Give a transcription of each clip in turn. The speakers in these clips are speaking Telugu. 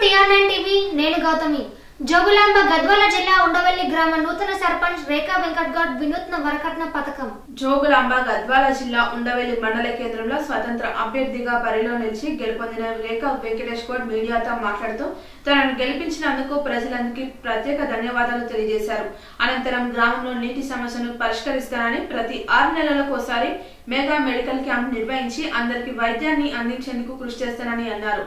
TR9 టీవీ నేను గౌతమి జోగులాంబ గద్వాల జిల్లా ఉండవల్లి గ్రామ నూతన సర్పంచ్ రేఖా వెంకట్ గౌడ్ వినూత్న వరకట్న పథకం జోగులాంబ గద్వాల జిల్లా ఉండవల్లి మండల కేంద్రంలో స్వతంత్ర అభ్యర్థిగా బరిలో నిలిచి గెలుపొందిన రేఖా వెంకటేష్ గౌడ్ మీడియాతో మాట్లాడుతూ తనను గెలిపించినందుకు ప్రజలందరికీ ప్రత్యేక ధన్యవాదాలు తెలియజేశారు. అనంతరం గ్రామంలో నీటి సమస్యను పరిష్కరిస్తానని ప్రతి 6 నెలలకోసారి మెగా మెడికల్ క్యాంప్ నిర్వహించి అందరికీ వైద్యాన్ని అందించేందుకు కృషి చేస్తానని అన్నారు.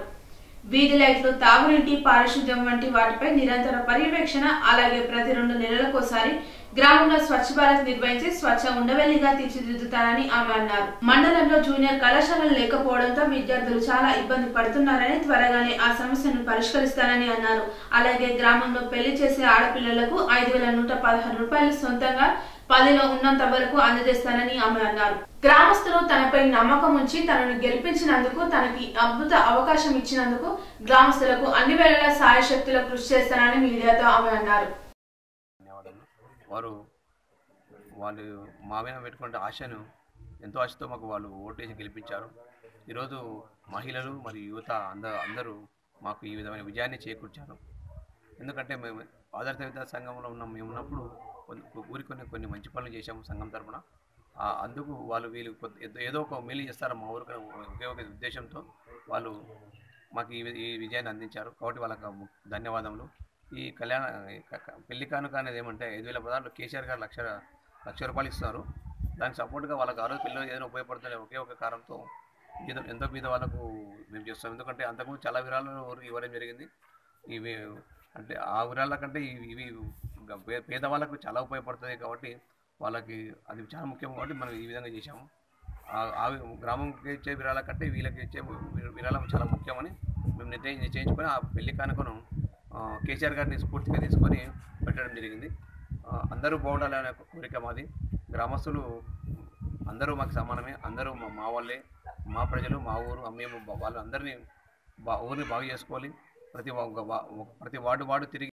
వీధి లైట్లు, తాగునీటి, పారిశుద్ధ్యం వంటి వాటిపై నిరంతర పర్యవేక్షణ, అలాగే ప్రతి 2 నెలలకోసారి గ్రామంలో స్వచ్ఛ భారత్ నిర్వహించి స్వచ్ఛ ఉండవల్లిగా తీర్చిదిద్దుతానని ఆమె అన్నారు. మండలంలో జూనియర్ కళాశాలలు లేకపోవడంతో విద్యార్థులు చాలా ఇబ్బంది పడుతున్నారని, త్వరగానే ఆ సమస్యను పరిష్కరిస్తానని అన్నారు. అలాగే గ్రామంలో పెళ్లి చేసే ఆడపిల్లలకు 5,116 రూపాయలు సొంతంగా 10లో ఉన్నంత వరకు అందజేస్తానని ఆమె అన్నారు. గ్రామస్తులు తనపై నమ్మకం ఉంచి తనను గెలిపించినందుకు, తనకి అద్భుత అవకాశం ఇచ్చినందుకు గ్రామస్తులకు అన్ని వేళలా సాయశక్తుల కృషి చేస్తానని మీడియాతో ఆమె అన్నారు. వాళ్ళు మా మీద పెట్టుకునే ఆశను ఎంతో ఆశతో మాకు వాళ్ళు ఓటేసి గెలిపించారు. ఈరోజు మహిళలు మరియు యువత అందరూ మాకు ఈ విధమైన విజయాన్ని చేకూర్చారు. ఎందుకంటే మేము ఆదర్శ విద్యా సంఘంలో మేము ఉన్నప్పుడు ఊరికి కొన్ని మంచి పనులు చేశాము సంఘం తరఫున. అందుకు వీళ్ళు ఏదో ఒక మేలు చేస్తారు మా ఊరికి ఒకే ఒక ఉద్దేశంతో వాళ్ళు మాకు ఈ విజయాన్ని అందించారు. కాబట్టి వాళ్ళకు ధన్యవాదములు. ఈ పెళ్లి కానుక అనేది ఏమంటే 5,016లో కేసీఆర్ గారు లక్ష రూపాయలు ఇస్తున్నారు. దానికి సపోర్ట్గా వాళ్ళకి ఆ రోజు పిల్లలు ఏదైనా ఉపయోగపడుతుంది ఒకే ఒక కారణంతో ఎంతో మీద వాళ్ళకు మేము చేస్తాం. ఎందుకంటే అంతకుముందు చాలా విరాళాలు ఇవ్వడం జరిగింది. ఇవి అంటే ఆ విరాళాల కంటే ఇవి పేదవాళ్ళకు చాలా ఉపయోగపడుతుంది కాబట్టి వాళ్ళకి అది చాలా ముఖ్యం కాబట్టి మనం ఈ విధంగా చేశాము. ఆ గ్రామంకి ఇచ్చే విరాళాల కంటే వీళ్ళకి ఇచ్చే విరాళం చాలా ముఖ్యమని మేము నిశ్చయించుకొని ఆ పెళ్లి కానుకను కేసీఆర్ గారిని స్ఫూర్తిగా తీసుకొని పెట్టడం జరిగింది. అందరూ బాగుండాలనే కోరిక మాది. గ్రామస్తులు అందరూ మాకు సమానమే, అందరూ మా వాళ్ళే, మా ప్రజలు, మా ఊరు, మేము వాళ్ళందరినీ ఊరిని బాగు చేసుకోవాలి. ప్రతి వార్డు తిరిగి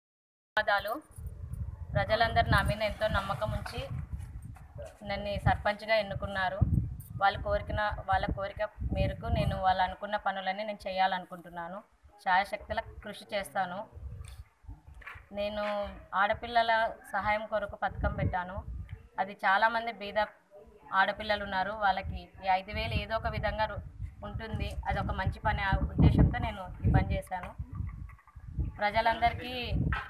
ప్రజలందరూ నా మీద ఎంతో నమ్మకం ఉంచి నన్ను సర్పంచ్గా ఎన్నుకున్నారు. వాళ్ళ కోరిక మేరకు నేను వాళ్ళు అనుకున్న పనులన్నీ నేను చేయాలనుకుంటున్నాను. శాయశక్తుల కృషి చేస్తాను. నేను ఆడపిల్లల సహాయం కొరకు పథకం పెట్టాను. అది చాలామంది బీద ఆడపిల్లలు ఉన్నారు. వాళ్ళకి ఈ 5,000 ఏదో ఒక విధంగా ఉంటుంది. అది ఒక మంచి పని ఉద్దేశంతో నేను ఈ పని చేశాను. ప్రజలందరికీ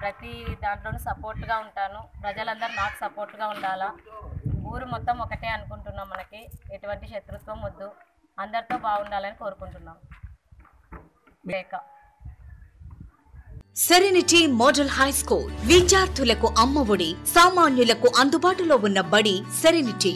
ప్రతి దాంట్లోనూ సపోర్ట్గా ఉంటాను. ప్రజలందరూ నాకు సపోర్ట్గా ఉండాలా. ఊరు మొత్తం ఒకటే అనుకుంటున్నాం. మనకి ఎటువంటి శత్రుత్వం వద్దు, అందరితో బాగుండాలని కోరుకుంటున్నాం. సెరెనిటీ మోడల్ హై స్కూల్ విద్యార్థులకు అమ్మఒడి, సామాన్యులకు అందుబాటులో ఉన్న బడి సెరెనిటీ.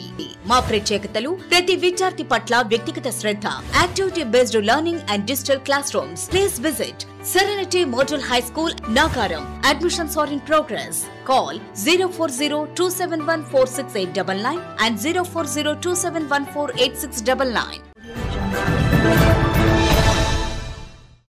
మా ప్రత్యేకతలు ప్రతి విద్యార్థి పట్ల వ్యక్తిగత శ్రద్ధ, activity based learning and digital classrooms. Please visit Serenity Model High School, Nagaram. Admissions are in progress. Call 040-271-46899 and 040-271-48699.